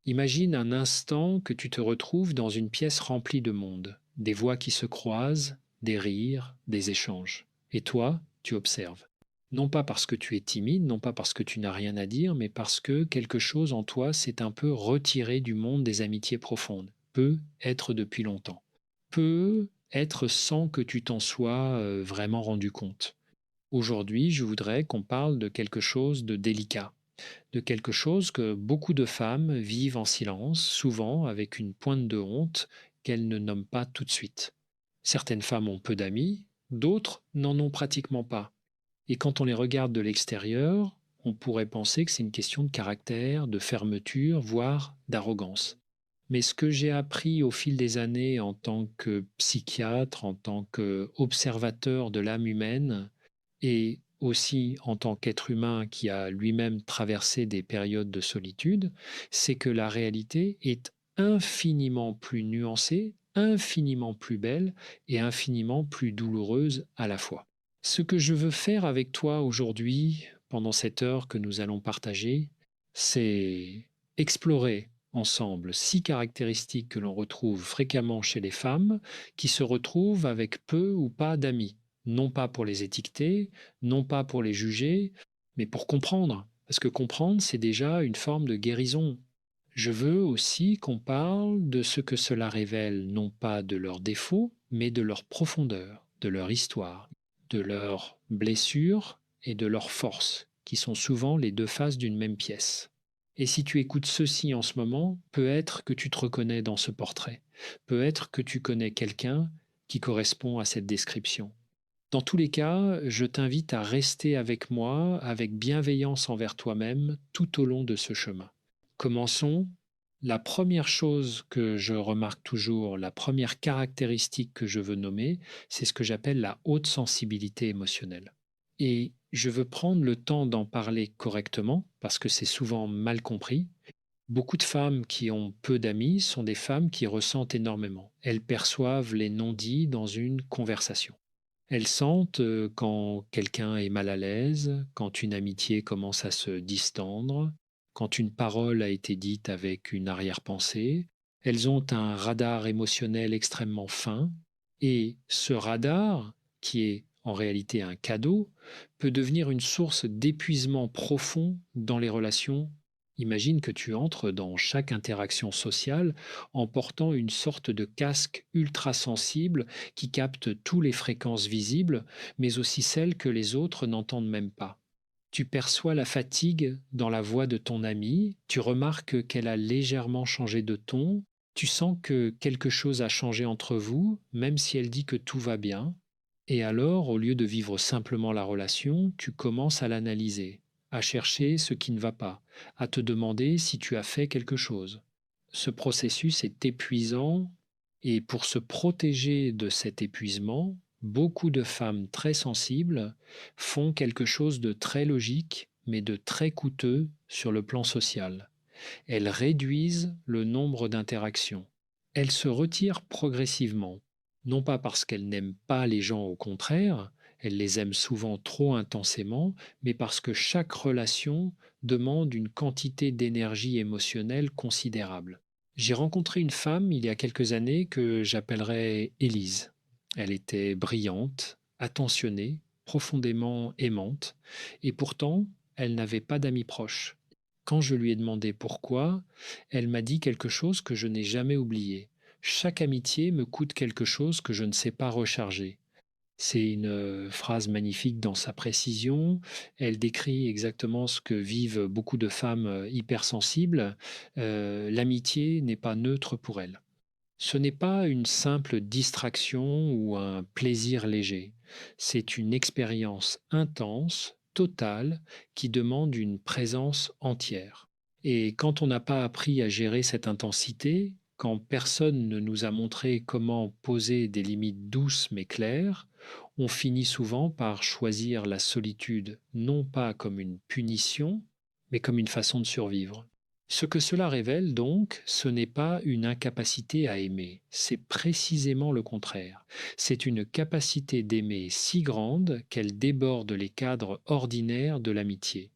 Imagine un instant que tu te retrouves dans une pièce remplie de monde, des voix qui se croisent, des rires, des échanges. Et toi, tu observes. Non pas parce que tu es timide, non pas parce que tu n'as rien à dire, mais parce que quelque chose en toi s'est un peu retiré du monde des amitiés profondes. Peut être depuis longtemps. Peut être sans que tu t'en sois vraiment rendu compte. Aujourd'hui, je voudrais qu'on parle de quelque chose de délicat, de quelque chose que beaucoup de femmes vivent en silence, souvent avec une pointe de honte qu'elles ne nomment pas tout de suite. Certaines femmes ont peu d'amis, d'autres n'en ont pratiquement pas. Et quand on les regarde de l'extérieur, on pourrait penser que c'est une question de caractère, de fermeture, voire d'arrogance. Mais ce que j'ai appris au fil des années en tant que psychiatre, en tant qu'observateur de l'âme humaine, et aussi en tant qu'être humain qui a lui-même traversé des périodes de solitude, c'est que la réalité est infiniment plus nuancée, infiniment plus belle et infiniment plus douloureuse à la fois. Ce que je veux faire avec toi aujourd'hui, pendant cette heure que nous allons partager, c'est explorer ensemble 6 caractéristiques que l'on retrouve fréquemment chez les femmes qui se retrouvent avec peu ou pas d'amis. Non pas pour les étiqueter, non pas pour les juger, mais pour comprendre. Parce que comprendre, c'est déjà une forme de guérison. Je veux aussi qu'on parle de ce que cela révèle, non pas de leurs défauts, mais de leur profondeur, de leur histoire, de leurs blessures et de leurs forces, qui sont souvent les deux faces d'une même pièce. Et si tu écoutes ceci en ce moment, peut-être que tu te reconnais dans ce portrait, peut-être que tu connais quelqu'un qui correspond à cette description. Dans tous les cas, je t'invite à rester avec moi, avec bienveillance envers toi-même, tout au long de ce chemin. Commençons. La première chose que je remarque toujours, la première caractéristique que je veux nommer, c'est ce que j'appelle la haute sensibilité émotionnelle. Et je veux prendre le temps d'en parler correctement, parce que c'est souvent mal compris. Beaucoup de femmes qui ont peu d'amis sont des femmes qui ressentent énormément. Elles perçoivent les non-dits dans une conversation. Elles sentent quand quelqu'un est mal à l'aise, quand une amitié commence à se distendre, quand une parole a été dite avec une arrière-pensée. Elles ont un radar émotionnel extrêmement fin et ce radar, qui est en réalité un cadeau, peut devenir une source d'épuisement profond dans les relations. Imagine que tu entres dans chaque interaction sociale en portant une sorte de casque ultra sensible qui capte toutes les fréquences visibles, mais aussi celles que les autres n'entendent même pas. Tu perçois la fatigue dans la voix de ton amie, tu remarques qu'elle a légèrement changé de ton, tu sens que quelque chose a changé entre vous, même si elle dit que tout va bien. Et alors, au lieu de vivre simplement la relation, tu commences à l'analyser, à chercher ce qui ne va pas, à te demander si tu as fait quelque chose. Ce processus est épuisant et pour se protéger de cet épuisement, beaucoup de femmes très sensibles font quelque chose de très logique, mais de très coûteux sur le plan social. Elles réduisent le nombre d'interactions. Elles se retirent progressivement, non pas parce qu'elles n'aiment pas les gens, au contraire, elles les aiment souvent trop intensément, mais parce que chaque relation demande une quantité d'énergie émotionnelle considérable. J'ai rencontré une femme il y a quelques années que j'appellerais Élise. Elle était brillante, attentionnée, profondément aimante, et pourtant, elle n'avait pas d'amis proches. Quand je lui ai demandé pourquoi, elle m'a dit quelque chose que je n'ai jamais oublié. Chaque amitié me coûte quelque chose que je ne sais pas recharger. C'est une phrase magnifique dans sa précision. Elle décrit exactement ce que vivent beaucoup de femmes hypersensibles. L'amitié n'est pas neutre pour elle. Ce n'est pas une simple distraction ou un plaisir léger. C'est une expérience intense, totale, qui demande une présence entière. Et quand on n'a pas appris à gérer cette intensité, quand personne ne nous a montré comment poser des limites douces mais claires, on finit souvent par choisir la solitude non pas comme une punition, mais comme une façon de survivre. Ce que cela révèle donc, ce n'est pas une incapacité à aimer, c'est précisément le contraire. C'est une capacité d'aimer si grande qu'elle déborde les cadres ordinaires de l'amitié.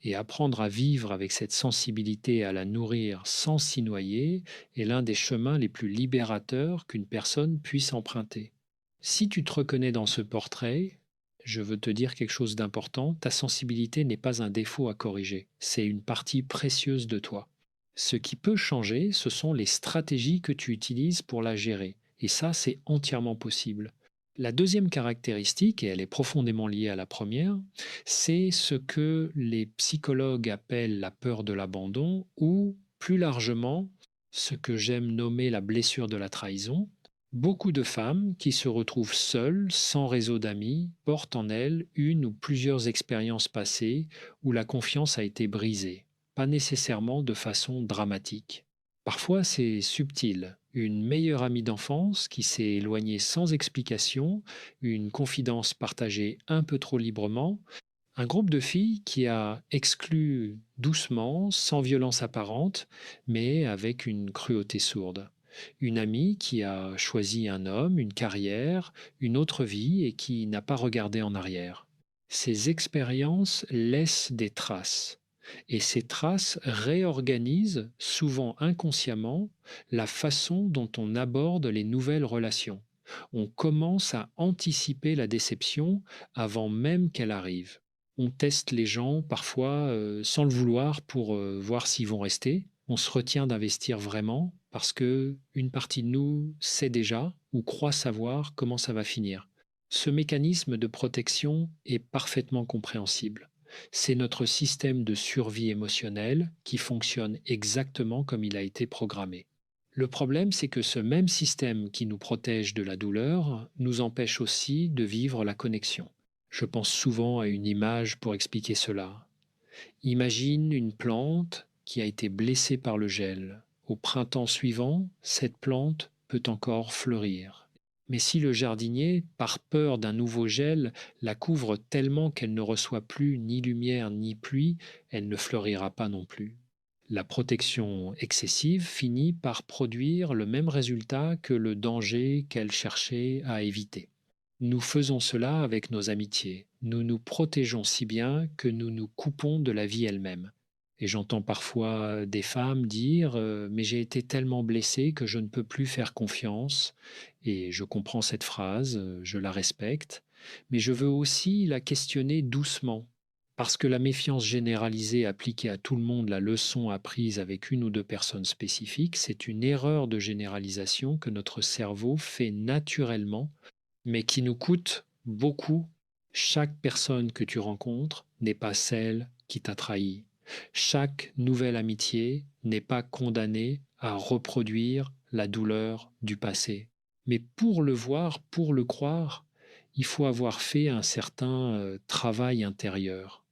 Et apprendre à vivre avec cette sensibilité et à la nourrir sans s'y noyer est l'un des chemins les plus libérateurs qu'une personne puisse emprunter. Si tu te reconnais dans ce portrait, je veux te dire quelque chose d'important, ta sensibilité n'est pas un défaut à corriger, c'est une partie précieuse de toi. Ce qui peut changer, ce sont les stratégies que tu utilises pour la gérer. Et ça, c'est entièrement possible. La deuxième caractéristique, et elle est profondément liée à la première, c'est ce que les psychologues appellent la peur de l'abandon ou, plus largement, ce que j'aime nommer la blessure de la trahison. Beaucoup de femmes qui se retrouvent seules, sans réseau d'amis, portent en elles une ou plusieurs expériences passées où la confiance a été brisée, pas nécessairement de façon dramatique. Parfois, c'est subtil. Une meilleure amie d'enfance qui s'est éloignée sans explication, une confidence partagée un peu trop librement, un groupe de filles qui a exclu doucement, sans violence apparente, mais avec une cruauté sourde. Une amie qui a choisi un homme, une carrière, une autre vie et qui n'a pas regardé en arrière. Ces expériences laissent des traces. Et ces traces réorganisent, souvent inconsciemment, la façon dont on aborde les nouvelles relations. On commence à anticiper la déception avant même qu'elle arrive. On teste les gens parfois sans le vouloir pour voir s'ils vont rester. On se retient d'investir vraiment parce que une partie de nous sait déjà ou croit savoir comment ça va finir. Ce mécanisme de protection est parfaitement compréhensible. C'est notre système de survie émotionnelle qui fonctionne exactement comme il a été programmé. Le problème, c'est que ce même système qui nous protège de la douleur nous empêche aussi de vivre la connexion. Je pense souvent à une image pour expliquer cela. Imagine une plante qui a été blessée par le gel. Au printemps suivant, cette plante peut encore fleurir. Mais si le jardinier, par peur d'un nouveau gel, la couvre tellement qu'elle ne reçoit plus ni lumière ni pluie, elle ne fleurira pas non plus. La protection excessive finit par produire le même résultat que le danger qu'elle cherchait à éviter. Nous faisons cela avec nos amitiés. Nous nous protégeons si bien que nous nous coupons de la vie elle-même. Et j'entends parfois des femmes dire mais j'ai été tellement blessée que je ne peux plus faire confiance. Et je comprends cette phrase, je la respecte, mais je veux aussi la questionner doucement. Parce que la méfiance généralisée appliquée à tout le monde, la leçon apprise avec une ou deux personnes spécifiques, c'est une erreur de généralisation que notre cerveau fait naturellement mais qui nous coûte beaucoup. Chaque personne que tu rencontres n'est pas celle qui t'a trahi. Chaque nouvelle amitié n'est pas condamnée à reproduire la douleur du passé. Mais pour le voir, pour le croire, il faut avoir fait un certain travail intérieur.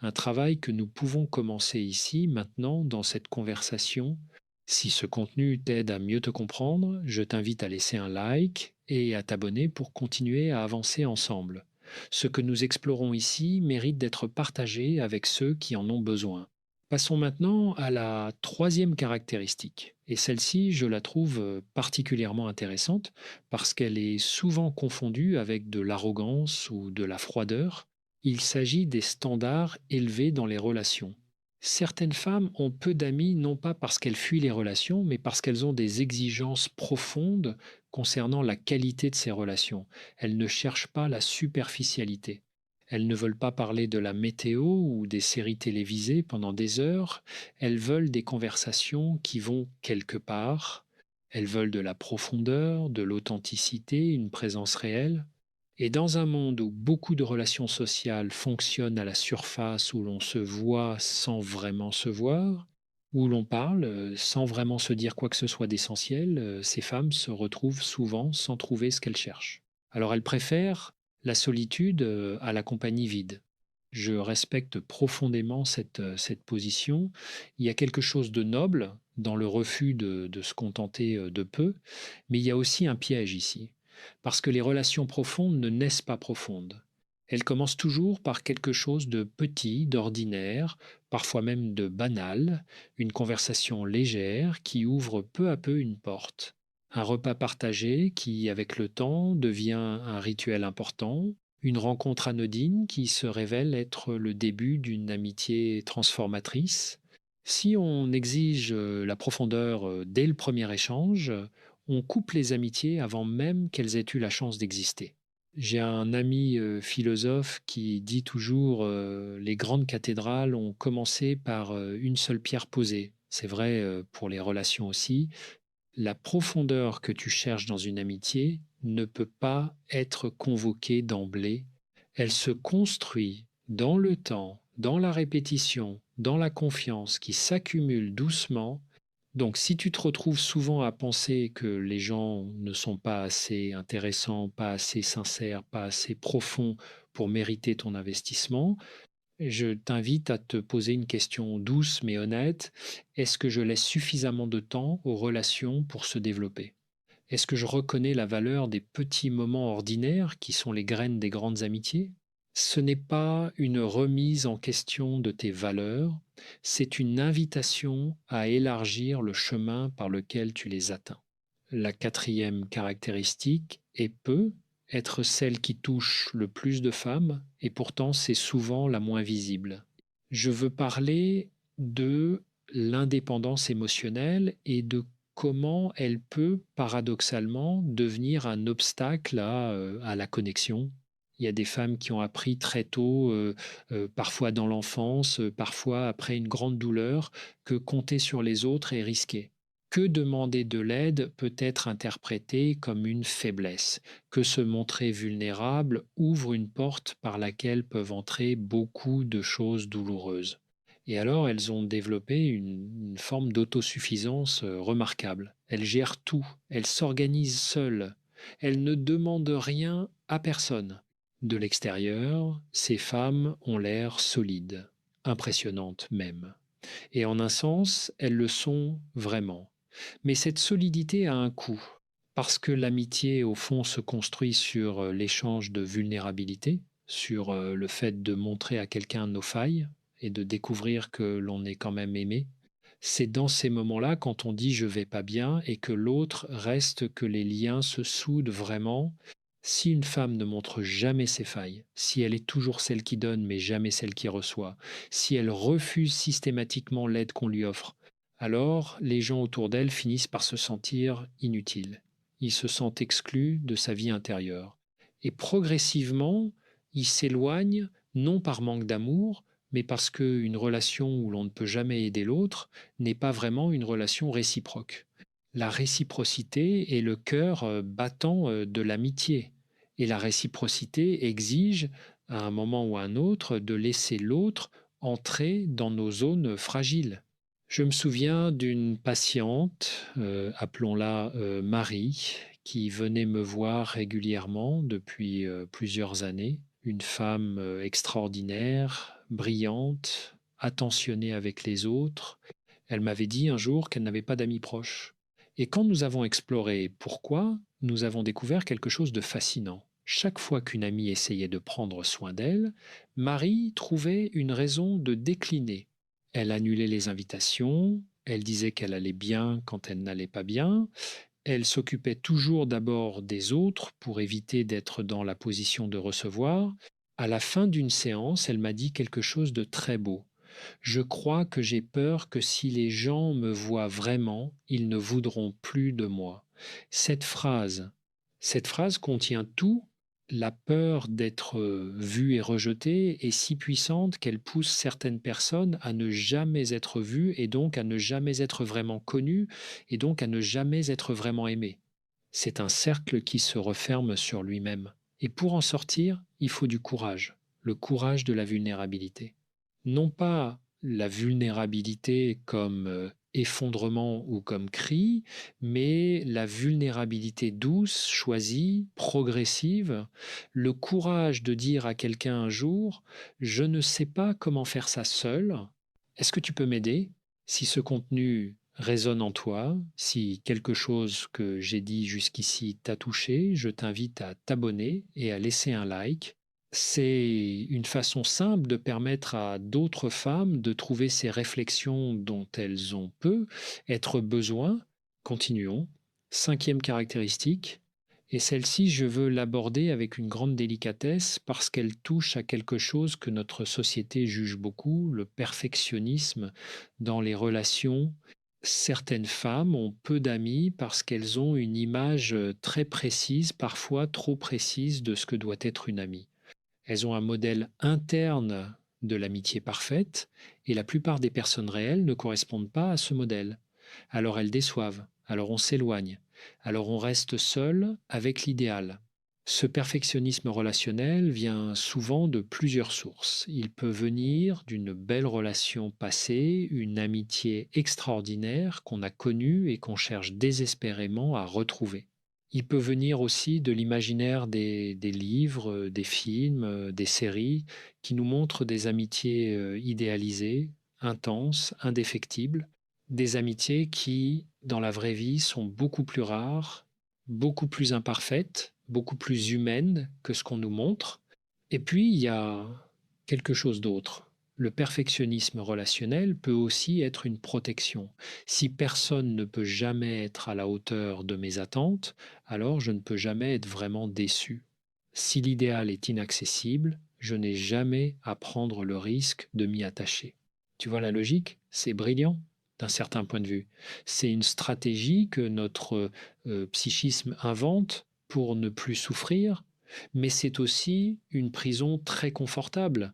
Un travail que nous pouvons commencer ici, maintenant, dans cette conversation. Si ce contenu t'aide à mieux te comprendre, je t'invite à laisser un like et à t'abonner pour continuer à avancer ensemble. Ce que nous explorons ici mérite d'être partagé avec ceux qui en ont besoin. Passons maintenant à la troisième caractéristique. Et celle-ci, je la trouve particulièrement intéressante parce qu'elle est souvent confondue avec de l'arrogance ou de la froideur. Il s'agit des standards élevés dans les relations. Certaines femmes ont peu d'amis non pas parce qu'elles fuient les relations, mais parce qu'elles ont des exigences profondes concernant la qualité de ces relations. Elles ne cherchent pas la superficialité. Elles ne veulent pas parler de la météo ou des séries télévisées pendant des heures. Elles veulent des conversations qui vont quelque part. Elles veulent de la profondeur, de l'authenticité, une présence réelle. Et dans un monde où beaucoup de relations sociales fonctionnent à la surface, où l'on se voit sans vraiment se voir, où l'on parle sans vraiment se dire quoi que ce soit d'essentiel, ces femmes se retrouvent souvent sans trouver ce qu'elles cherchent. Alors elles préfèrent la solitude à la compagnie vide. Je respecte profondément cette position. Il y a quelque chose de noble dans le refus de se contenter de peu, mais il y a aussi un piège ici. Parce que les relations profondes ne naissent pas profondes. Elles commencent toujours par quelque chose de petit, d'ordinaire, parfois même de banal, une conversation légère qui ouvre peu à peu une porte. Un repas partagé qui, avec le temps, devient un rituel important, Une rencontre anodine qui se révèle être le début d'une amitié transformatrice. Si on exige la profondeur dès le premier échange, on coupe les amitiés avant même qu'elles aient eu la chance d'exister. J'ai un ami philosophe qui dit toujours les grandes cathédrales ont commencé par une seule pierre posée. C'est vrai pour les relations aussi. La profondeur que tu cherches dans une amitié ne peut pas être convoquée d'emblée. Elle se construit dans le temps, dans la répétition, dans la confiance qui s'accumule doucement. Donc si tu te retrouves souvent à penser que les gens ne sont pas assez intéressants, pas assez sincères, pas assez profonds pour mériter ton investissement, je t'invite à te poser une question douce mais honnête. Est-ce que je laisse suffisamment de temps aux relations pour se développer? Est-ce que je reconnais la valeur des petits moments ordinaires qui sont les graines des grandes amitiés? Ce n'est pas une remise en question de tes valeurs, c'est une invitation à élargir le chemin par lequel tu les atteins. La quatrième caractéristique est peut être celle qui touche le plus de femmes et pourtant c'est souvent la moins visible. Je veux parler de l'indépendance émotionnelle et de comment elle peut paradoxalement devenir un obstacle à la connexion. Il y a des femmes qui ont appris très tôt, parfois dans l'enfance, parfois après une grande douleur, que compter sur les autres est risqué, que demander de l'aide peut être interprété comme une faiblesse, que se montrer vulnérable ouvre une porte par laquelle peuvent entrer beaucoup de choses douloureuses. Et alors, elles ont développé une forme d'autosuffisance remarquable. Elles gèrent tout, elles s'organisent seules, elles ne demandent rien à personne. De l'extérieur, ces femmes ont l'air solides, impressionnantes même. Et en un sens, elles le sont vraiment. Mais cette solidité a un coût, parce que l'amitié, au fond, se construit sur l'échange de vulnérabilité, sur le fait de montrer à quelqu'un nos failles et de découvrir que l'on est quand même aimé. C'est dans ces moments-là, quand on dit je vais pas bien et que l'autre reste, que les liens se soudent vraiment. Si une femme ne montre jamais ses failles, si elle est toujours celle qui donne mais jamais celle qui reçoit, si elle refuse systématiquement l'aide qu'on lui offre, alors les gens autour d'elle finissent par se sentir inutiles. Ils se sentent exclus de sa vie intérieure. Et progressivement, ils s'éloignent, non par manque d'amour, mais parce qu'une relation où l'on ne peut jamais aider l'autre n'est pas vraiment une relation réciproque. La réciprocité est le cœur battant de l'amitié. Et la réciprocité exige, à un moment ou à un autre, de laisser l'autre entrer dans nos zones fragiles. Je me souviens d'une patiente, appelons-la Marie, qui venait me voir régulièrement depuis plusieurs années. Une femme extraordinaire, brillante, attentionnée avec les autres. Elle m'avait dit un jour qu'elle n'avait pas d'amis proches. Et quand nous avons exploré pourquoi, nous avons découvert quelque chose de fascinant. Chaque fois qu'une amie essayait de prendre soin d'elle, Marie trouvait une raison de décliner. Elle annulait les invitations, elle disait qu'elle allait bien quand elle n'allait pas bien, elle s'occupait toujours d'abord des autres pour éviter d'être dans la position de recevoir. À la fin d'une séance, elle m'a dit quelque chose de très beau. Je crois que j'ai peur que si les gens me voient vraiment, ils ne voudront plus de moi. Cette phrase, cette phrase contient tout. La peur d'être vue et rejetée est si puissante qu'elle pousse certaines personnes à ne jamais être vues et donc à ne jamais être vraiment connues et donc à ne jamais être vraiment aimées. C'est un cercle qui se referme sur lui-même. Et pour en sortir, il faut du courage, le courage de la vulnérabilité. Non pas la vulnérabilité comme effondrement ou comme cri, mais la vulnérabilité douce, choisie, progressive, le courage de dire à quelqu'un un jour, je ne sais pas comment faire ça seul, est-ce que tu peux m'aider? Si ce contenu résonne en toi, si quelque chose que j'ai dit jusqu'ici t'a touché, je t'invite à t'abonner et à laisser un like. C'est une façon simple de permettre à d'autres femmes de trouver ces réflexions dont elles ont peu, être besoin. Continuons. Cinquième caractéristique, Et celle-ci, je veux l'aborder avec une grande délicatesse parce qu'elle touche à quelque chose que notre société juge beaucoup, le perfectionnisme dans les relations. Certaines femmes ont peu d'amis parce qu'elles ont une image très précise, parfois trop précise, de ce que doit être une amie. Elles ont un modèle interne de l'amitié parfaite et la plupart des personnes réelles ne correspondent pas à ce modèle. Alors elles déçoivent, alors on s'éloigne, alors on reste seul avec l'idéal. Ce perfectionnisme relationnel vient souvent de plusieurs sources. Il peut venir d'une belle relation passée, une amitié extraordinaire qu'on a connue et qu'on cherche désespérément à retrouver. Il peut venir aussi de l'imaginaire des livres, des films, des séries qui nous montrent des amitiés idéalisées, intenses, indéfectibles, des amitiés qui, dans la vraie vie, sont beaucoup plus rares, beaucoup plus imparfaites, beaucoup plus humaines que ce qu'on nous montre. Et puis, il y a quelque chose d'autre. Le perfectionnisme relationnel peut aussi être une protection. Si personne ne peut jamais être à la hauteur de mes attentes, alors je ne peux jamais être vraiment déçu. Si l'idéal est inaccessible, je n'ai jamais à prendre le risque de m'y attacher. Tu vois la logique? C'est brillant d'un certain point de vue. C'est une stratégie que notre psychisme invente pour ne plus souffrir, mais c'est aussi une prison très confortable.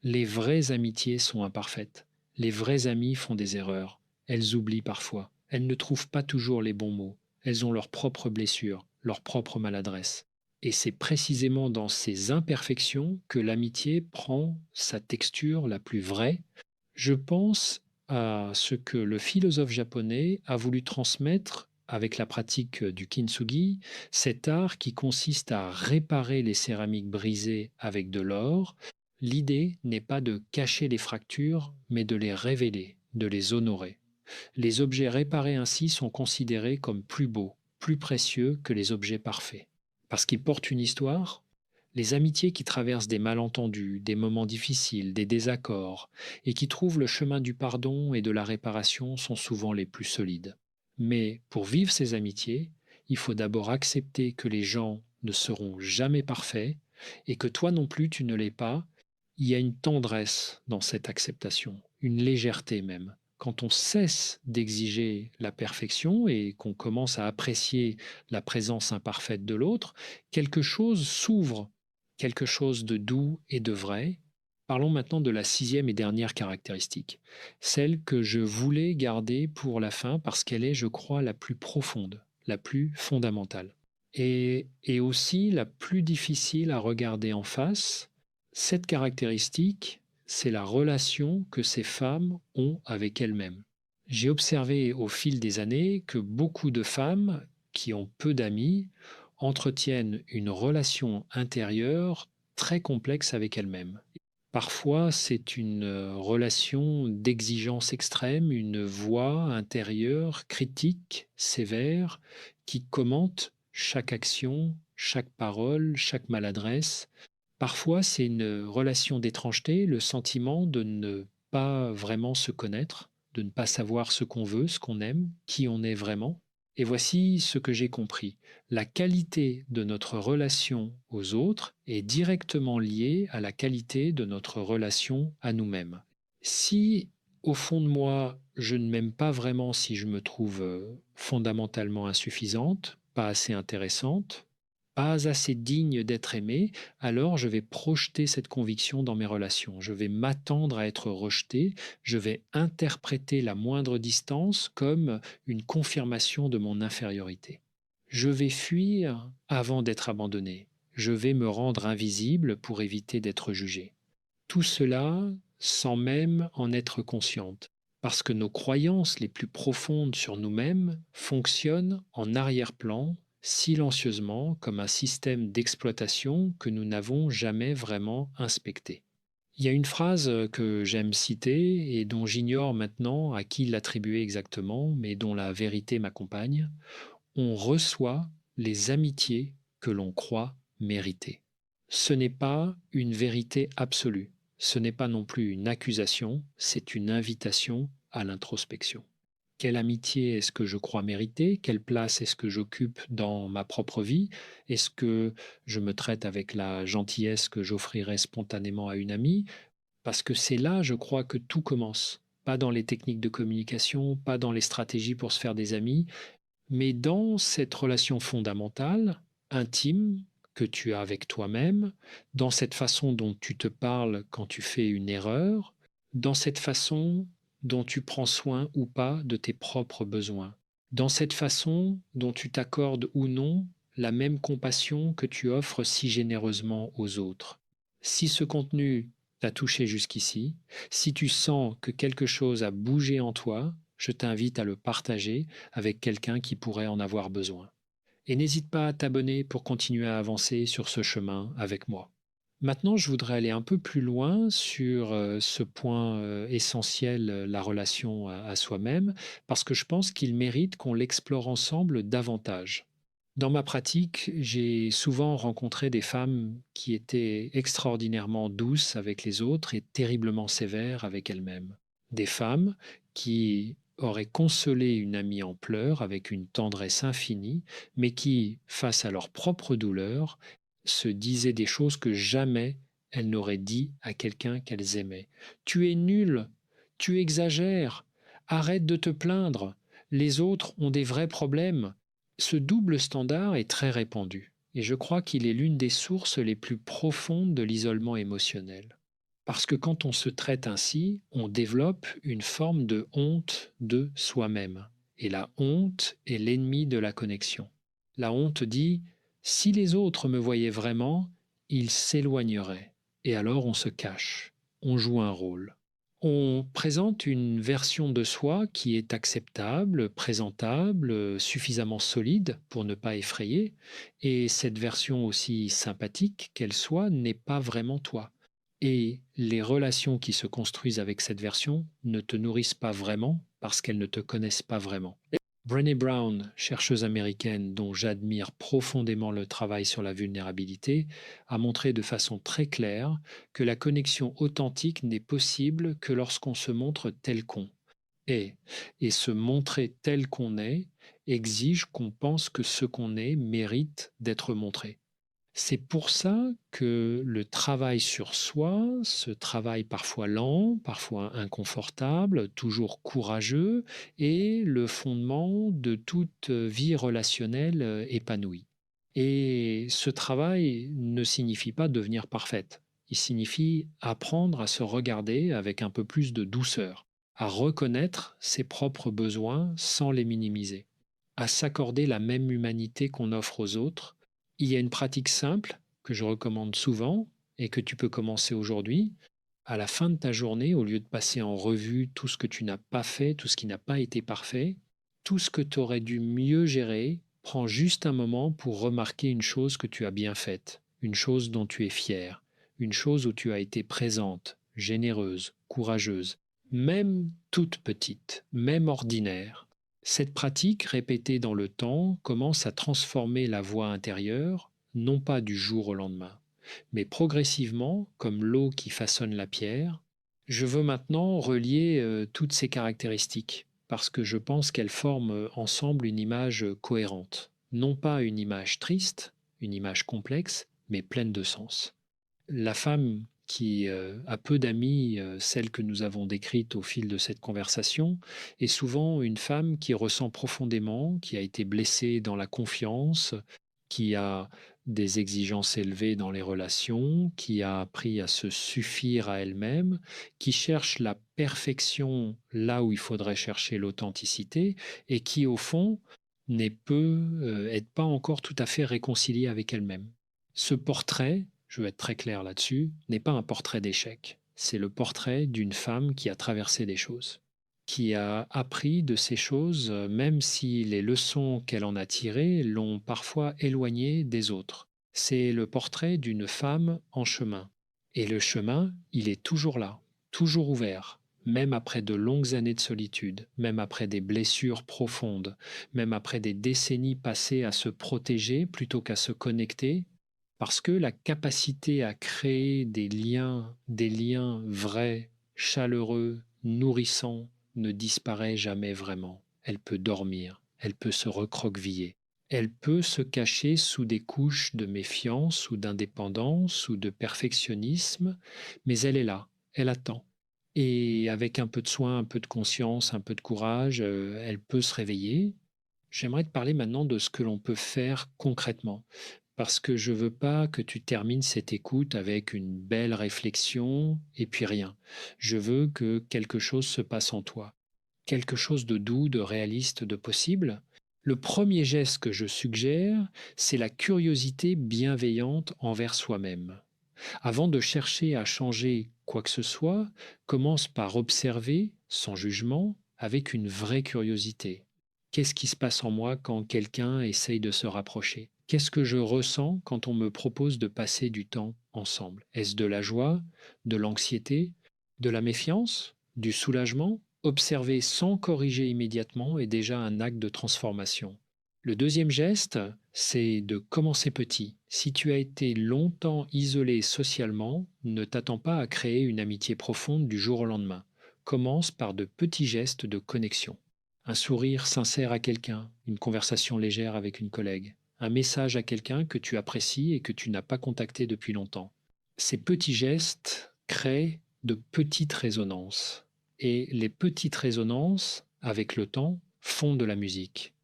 Les vraies amitiés sont imparfaites. Les vrais amis font des erreurs. Elles oublient parfois. Elles ne trouvent pas toujours les bons mots. Elles ont leurs propres blessures, leurs propres maladresses. Et c'est précisément dans ces imperfections que l'amitié prend sa texture la plus vraie. Je pense à ce que le philosophe japonais a voulu transmettre avec la pratique du kintsugi, cet art qui consiste à réparer les céramiques brisées avec de l'or. L'idée n'est pas de cacher les fractures, mais de les révéler, de les honorer. Les objets réparés ainsi sont considérés comme plus beaux, plus précieux que les objets parfaits. Parce qu'ils portent une histoire, les amitiés qui traversent des malentendus, des moments difficiles, des désaccords, et qui trouvent le chemin du pardon et de la réparation sont souvent les plus solides. Mais pour vivre ces amitiés, il faut d'abord accepter que les gens ne seront jamais parfaits et que toi non plus tu ne l'es pas. Il y a une tendresse dans cette acceptation, une légèreté même. Quand on cesse d'exiger la perfection et qu'on commence à apprécier la présence imparfaite de l'autre, quelque chose s'ouvre, quelque chose de doux et de vrai. Parlons maintenant de la sixième et dernière caractéristique, celle que je voulais garder pour la fin parce qu'elle est, je crois, la plus profonde, la plus fondamentale. Et aussi la plus difficile à regarder en face. Cette caractéristique, c'est la relation que ces femmes ont avec elles-mêmes. J'ai observé au fil des années que beaucoup de femmes qui ont peu d'amis entretiennent une relation intérieure très complexe avec elles-mêmes. Parfois, c'est une relation d'exigence extrême, une voix intérieure critique, sévère, qui commente chaque action, chaque parole, chaque maladresse. Parfois, c'est une relation d'étrangeté, le sentiment de ne pas vraiment se connaître, de ne pas savoir ce qu'on veut, ce qu'on aime, qui on est vraiment. Et voici ce que j'ai compris. La qualité de notre relation aux autres est directement liée à la qualité de notre relation à nous-mêmes. Si, au fond de moi, je ne m'aime pas vraiment, si je me trouve fondamentalement insuffisante, pas assez intéressante, pas assez digne d'être aimé, alors je vais projeter cette conviction dans mes relations. Je vais m'attendre à être rejeté, je vais interpréter la moindre distance comme une confirmation de mon infériorité. Je vais fuir avant d'être abandonné. Je vais me rendre invisible pour éviter d'être jugé. Tout cela sans même en être consciente, parce que nos croyances les plus profondes sur nous-mêmes fonctionnent en arrière-plan, silencieusement, comme un système d'exploitation que nous n'avons jamais vraiment inspecté. Il y a une phrase que j'aime citer et dont j'ignore maintenant à qui l'attribuer exactement, mais dont la vérité m'accompagne. On reçoit les amitiés que l'on croit mériter. Ce n'est pas une vérité absolue. Ce n'est pas non plus une accusation, c'est une invitation à l'introspection. quelle amitié est-ce que je crois mériter? Quelle place est-ce que j'occupe dans ma propre vie? Est-ce que je me traite avec la gentillesse que j'offrirais spontanément à une amie? Parce que c'est là, je crois, que tout commence. Pas dans les techniques de communication, pas dans les stratégies pour se faire des amis, mais dans cette relation fondamentale, intime, que tu as avec toi-même, dans cette façon dont tu te parles quand tu fais une erreur, dans cette façon dont tu prends soin ou pas de tes propres besoins, dans cette façon dont tu t'accordes ou non la même compassion que tu offres si généreusement aux autres. Si ce contenu t'a touché jusqu'ici, si tu sens que quelque chose a bougé en toi, je t'invite à le partager avec quelqu'un qui pourrait en avoir besoin. Et n'hésite pas à t'abonner pour continuer à avancer sur ce chemin avec moi. Maintenant, je voudrais aller un peu plus loin sur ce point essentiel, la relation à soi-même, parce que je pense qu'il mérite qu'on l'explore ensemble davantage. Dans ma pratique, j'ai souvent rencontré des femmes qui étaient extraordinairement douces avec les autres et terriblement sévères avec elles-mêmes. Des femmes qui auraient consolé une amie en pleurs avec une tendresse infinie, mais qui, face à leur propre douleur, se disaient des choses que jamais elles n'auraient dit à quelqu'un qu'elles aimaient. Tu es nul, tu exagères, arrête de te plaindre, les autres ont des vrais problèmes. Ce double standard est très répandu et je crois qu'il est l'une des sources les plus profondes de l'isolement émotionnel. Parce que quand on se traite ainsi, on développe une forme de honte de soi-même. Et la honte est l'ennemi de la connexion. La honte dit, si les autres me voyaient vraiment, ils s'éloigneraient. Et alors on se cache, on joue un rôle. On présente une version de soi qui est acceptable, présentable, suffisamment solide pour ne pas effrayer, et cette version aussi sympathique qu'elle soit n'est pas vraiment toi. Et les relations qui se construisent avec cette version ne te nourrissent pas vraiment parce qu'elles ne te connaissent pas vraiment. Brené Brown, chercheuse américaine dont j'admire profondément le travail sur la vulnérabilité, a montré de façon très claire que la connexion authentique n'est possible que lorsqu'on se montre tel qu'on est. Et se montrer tel qu'on est exige qu'on pense que ce qu'on est mérite d'être montré. C'est pour ça que le travail sur soi, ce travail parfois lent, parfois inconfortable, toujours courageux, est le fondement de toute vie relationnelle épanouie. Et ce travail ne signifie pas devenir parfaite. Il signifie apprendre à se regarder avec un peu plus de douceur, à reconnaître ses propres besoins sans les minimiser, à s'accorder la même humanité qu'on offre aux autres. Il y a une pratique simple que je recommande souvent et que tu peux commencer aujourd'hui. À la fin de ta journée, au lieu de passer en revue tout ce que tu n'as pas fait, tout ce qui n'a pas été parfait, tout ce que tu aurais dû mieux gérer, prends juste un moment pour remarquer une chose que tu as bien faite, une chose dont tu es fier, une chose où tu as été présente, généreuse, courageuse, même toute petite, même ordinaire. Cette pratique, répétée dans le temps, commence à transformer la voix intérieure, non pas du jour au lendemain, mais progressivement, comme l'eau qui façonne la pierre. Je veux maintenant relier toutes ces caractéristiques, parce que je pense qu'elles forment ensemble une image cohérente. Non pas une image triste, une image complexe, mais pleine de sens. La femme qui a peu d'amis, celle que nous avons décrite au fil de cette conversation, est souvent une femme qui ressent profondément, qui a été blessée dans la confiance, qui a des exigences élevées dans les relations, qui a appris à se suffire à elle-même, qui cherche la perfection là où il faudrait chercher l'authenticité et qui, au fond, n'est peut être pas encore tout à fait réconciliée avec elle-même. Ce portrait, je veux être très clair là-dessus, n'est pas un portrait d'échec. C'est le portrait d'une femme qui a traversé des choses, qui a appris de ces choses, même si les leçons qu'elle en a tirées l'ont parfois éloignée des autres. C'est le portrait d'une femme en chemin. Et le chemin, il est toujours là, toujours ouvert, même après de longues années de solitude, même après des blessures profondes, même après des décennies passées à se protéger plutôt qu'à se connecter, parce que la capacité à créer des liens vrais, chaleureux, nourrissants, ne disparaît jamais vraiment. elle peut dormir, elle peut se recroqueviller. Elle peut se cacher sous des couches de méfiance ou d'indépendance ou de perfectionnisme, mais elle est là, elle attend. Et avec un peu de soin, un peu de conscience, un peu de courage, elle peut se réveiller. J'aimerais te parler maintenant de ce que l'on peut faire concrètement, parce que je veux pas que tu termines cette écoute avec une belle réflexion et puis rien. Je veux que quelque chose se passe en toi, quelque chose de doux, de réaliste, de possible. Le premier geste que je suggère, c'est la curiosité bienveillante envers soi-même. Avant de chercher à changer quoi que ce soit, commence par observer, sans jugement, avec une vraie curiosité. Qu'est-ce qui se passe en moi quand quelqu'un essaye de se rapprocher? Qu'est-ce que je ressens quand on me propose de passer du temps ensemble? Est-ce de la joie, de l'anxiété, de la méfiance, du soulagement? Observer sans corriger immédiatement est déjà un acte de transformation. Le deuxième geste, c'est de commencer petit. Si tu as été longtemps isolé socialement, ne t'attends pas à créer une amitié profonde du jour au lendemain. Commence par de petits gestes de connexion. Un sourire sincère à quelqu'un, une conversation légère avec une collègue, un message à quelqu'un que tu apprécies et que tu n'as pas contacté depuis longtemps. Ces petits gestes créent de petites résonances. Et les petites résonances, avec le temps, font de la musique.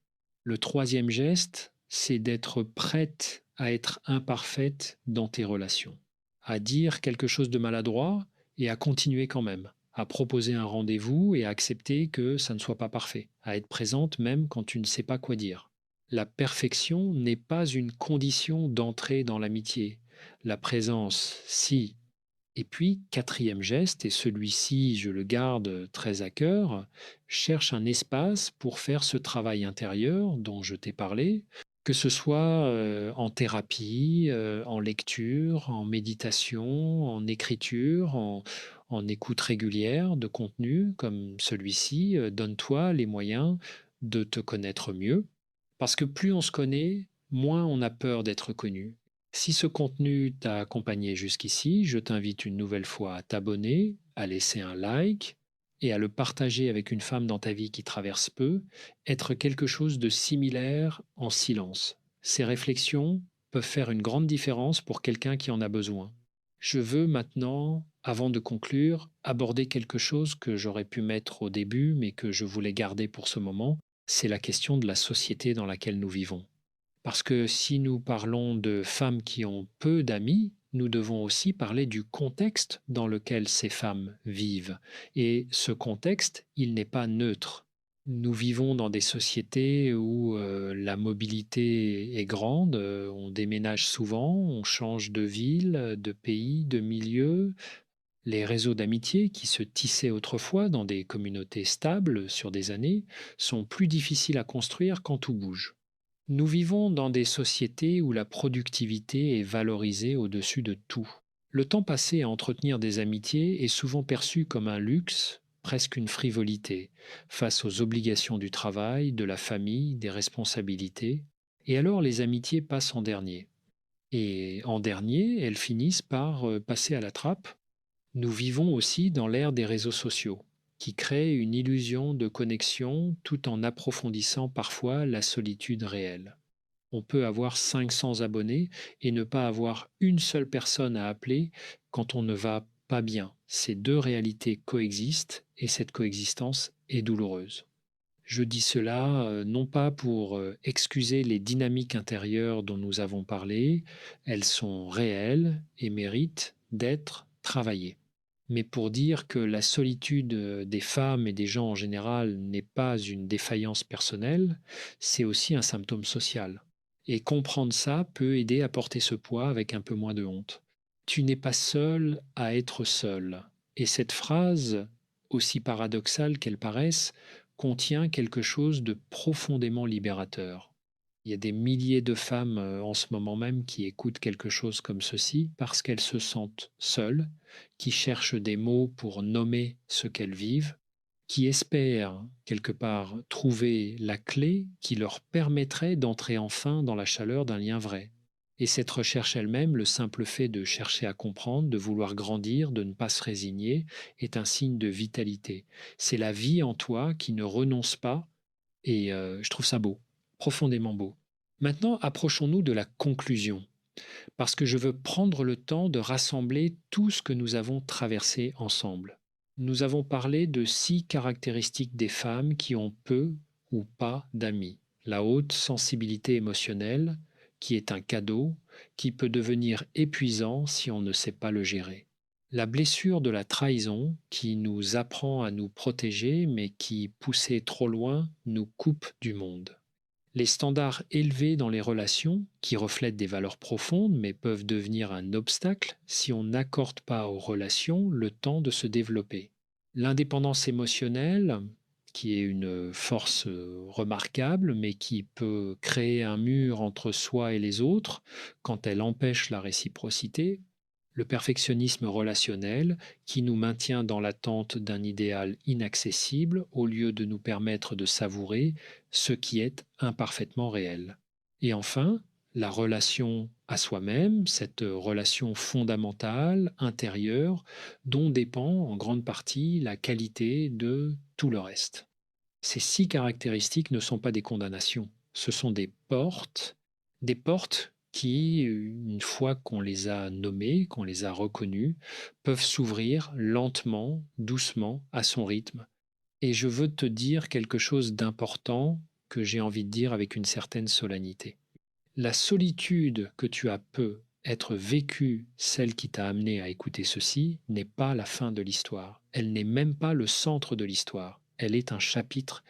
Le troisième geste, c'est d'être prête à être imparfaite dans tes relations, à dire quelque chose de maladroit et à continuer quand même, à proposer un rendez-vous et à accepter que ça ne soit pas parfait, à être présente même quand tu ne sais pas quoi dire. La perfection n'est pas une condition d'entrer dans l'amitié. La présence, si. Et puis, quatrième geste, et celui-ci, je le garde très à cœur, cherche un espace pour faire ce travail intérieur dont je t'ai parlé, que ce soit en thérapie, en lecture, en méditation, en écriture, en écoute régulière de contenu comme celui-ci. Donne-toi les moyens de te connaître mieux, parce que plus on se connaît, moins on a peur d'être connu. Si ce contenu t'a accompagné jusqu'ici, je t'invite une nouvelle fois à t'abonner, à laisser un like et à le partager avec une femme dans ta vie qui traverse peu, être quelque chose de similaire en silence. Ces réflexions peuvent faire une grande différence pour quelqu'un qui en a besoin. Je veux maintenant, avant de conclure, aborder quelque chose que j'aurais pu mettre au début, mais que je voulais garder pour ce moment, c'est la question de la société dans laquelle nous vivons. Parce que si nous parlons de femmes qui ont peu d'amis, nous devons aussi parler du contexte dans lequel ces femmes vivent. Et ce contexte, il n'est pas neutre. Nous vivons dans des sociétés où la mobilité est grande, on déménage souvent, on change de ville, de pays, de milieu. Les réseaux d'amitié qui se tissaient autrefois dans des communautés stables sur des années sont plus difficiles à construire quand tout bouge. Nous vivons dans des sociétés où la productivité est valorisée au-dessus de tout. Le temps passé à entretenir des amitiés est souvent perçu comme un luxe, presque une frivolité, face aux obligations du travail, de la famille, des responsabilités. Et alors les amitiés passent en dernier. Et en dernier, elles finissent par passer à la trappe. Nous vivons aussi dans l'ère des réseaux sociaux, qui créent une illusion de connexion tout en approfondissant parfois la solitude réelle. On peut avoir 500 abonnés et ne pas avoir une seule personne à appeler quand on ne va pas bien. Ces deux réalités coexistent et cette coexistence est douloureuse. Je dis cela non pas pour excuser les dynamiques intérieures dont nous avons parlé, elles sont réelles et méritent d'être travaillées, mais pour dire que la solitude des femmes et des gens en général n'est pas une défaillance personnelle, c'est aussi un symptôme social. Et comprendre ça peut aider à porter ce poids avec un peu moins de honte. Tu n'es pas seul à être seul. Et cette phrase, aussi paradoxale qu'elle paraisse, contient quelque chose de profondément libérateur. Il y a des milliers de femmes en ce moment même qui écoutent quelque chose comme ceci parce qu'elles se sentent seules, qui cherchent des mots pour nommer ce qu'elles vivent, qui espèrent quelque part trouver la clé qui leur permettrait d'entrer enfin dans la chaleur d'un lien vrai. Et cette recherche elle-même, le simple fait de chercher à comprendre, de vouloir grandir, de ne pas se résigner, est un signe de vitalité. C'est la vie en toi qui ne renonce pas Et je trouve ça beau, profondément beau. Maintenant, approchons-nous de la conclusion, parce que je veux prendre le temps de rassembler tout ce que nous avons traversé ensemble. Nous avons parlé de 6 caractéristiques des femmes qui ont peu ou pas d'amis. La haute sensibilité émotionnelle, qui est un cadeau, qui peut devenir épuisant si on ne sait pas le gérer. La blessure de la trahison, qui nous apprend à nous protéger, mais qui, poussée trop loin, nous coupe du monde. Les standards élevés dans les relations, qui reflètent des valeurs profondes mais peuvent devenir un obstacle si on n'accorde pas aux relations le temps de se développer. L'indépendance émotionnelle, qui est une force remarquable mais qui peut créer un mur entre soi et les autres quand elle empêche la réciprocité. Le perfectionnisme relationnel, qui nous maintient dans l'attente d'un idéal inaccessible au lieu de nous permettre de savourer ce qui est imparfaitement réel. Et enfin, la relation à soi-même, cette relation fondamentale, intérieure, dont dépend en grande partie la qualité de tout le reste. Ces 6 caractéristiques ne sont pas des condamnations, ce sont des portes qui, une fois qu'on les a nommées, qu'on les a reconnues, peuvent s'ouvrir lentement, doucement, à son rythme. Et je veux te dire quelque chose d'important que j'ai envie de dire avec une certaine solennité. La solitude que tu as peut être vécue, celle qui t'a amené à écouter ceci, n'est pas la fin de l'histoire. Elle n'est même pas le centre de l'histoire. Elle est un chapitre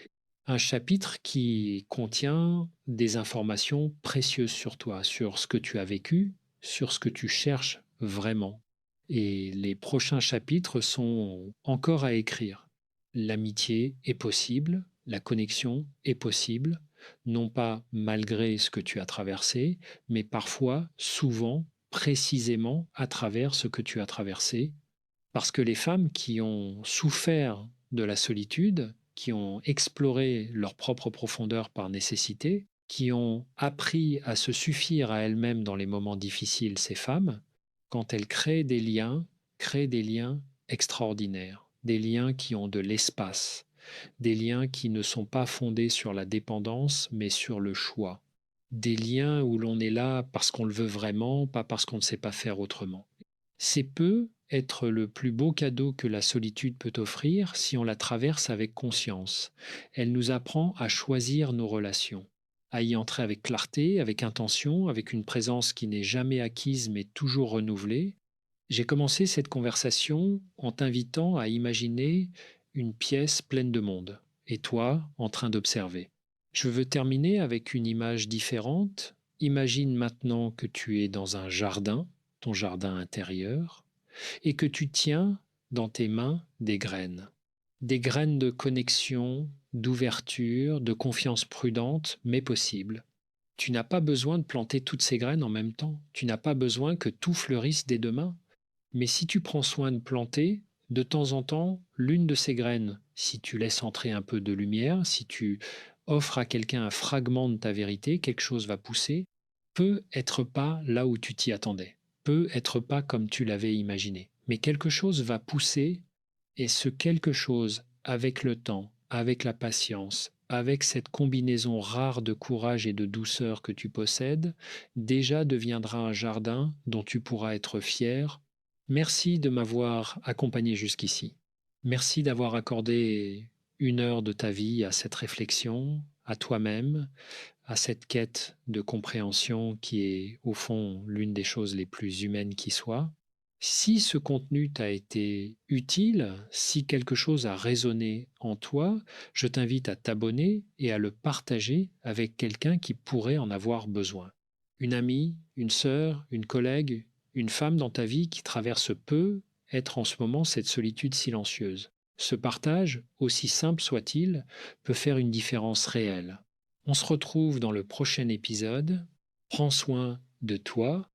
qui contient des informations précieuses sur toi, sur ce que tu as vécu, sur ce que tu cherches vraiment. Et les prochains chapitres sont encore à écrire. L'amitié est possible, la connexion est possible, non pas malgré ce que tu as traversé, mais parfois, souvent, précisément à travers ce que tu as traversé, parce que les femmes qui ont souffert de la solitude, qui ont exploré leur propre profondeur par nécessité, qui ont appris à se suffire à elles-mêmes dans les moments difficiles, ces femmes, quand elles créent des liens extraordinaires, des liens qui ont de l'espace, des liens qui ne sont pas fondés sur la dépendance, mais sur le choix, des liens où l'on est là parce qu'on le veut vraiment, pas parce qu'on ne sait pas faire autrement. C'est peu être le plus beau cadeau que la solitude peut offrir si on la traverse avec conscience. Elle nous apprend à choisir nos relations, à y entrer avec clarté, avec intention, avec une présence qui n'est jamais acquise mais toujours renouvelée. J'ai commencé cette conversation en t'invitant à imaginer une pièce pleine de monde, et toi en train d'observer. Je veux terminer avec une image différente. Imagine maintenant que tu es dans un jardin, ton jardin intérieur, et que tu tiens dans tes mains des graines de connexion, d'ouverture, de confiance prudente, mais possible. Tu n'as pas besoin de planter toutes ces graines en même temps, tu n'as pas besoin que tout fleurisse dès demain, mais si tu prends soin de planter, de temps en temps, l'une de ces graines, si tu laisses entrer un peu de lumière, si tu offres à quelqu'un un fragment de ta vérité, quelque chose va pousser, peut être pas là où tu t'y attendais, peut être pas comme tu l'avais imaginé. Mais quelque chose va pousser et ce quelque chose, avec le temps, avec la patience, avec cette combinaison rare de courage et de douceur que tu possèdes, déjà deviendra un jardin dont tu pourras être fier. Merci de m'avoir accompagné jusqu'ici. Merci d'avoir accordé 1 heure de ta vie à cette réflexion, à toi-même, à cette quête de compréhension qui est au fond l'une des choses les plus humaines qui soient. Si ce contenu t'a été utile, si quelque chose a résonné en toi, je t'invite à t'abonner et à le partager avec quelqu'un qui pourrait en avoir besoin. Une amie, une sœur, une collègue, une femme dans ta vie qui traverse peu être en ce moment cette solitude silencieuse. Ce partage, aussi simple soit-il, peut faire une différence réelle. On se retrouve dans le prochain épisode. Prends soin de toi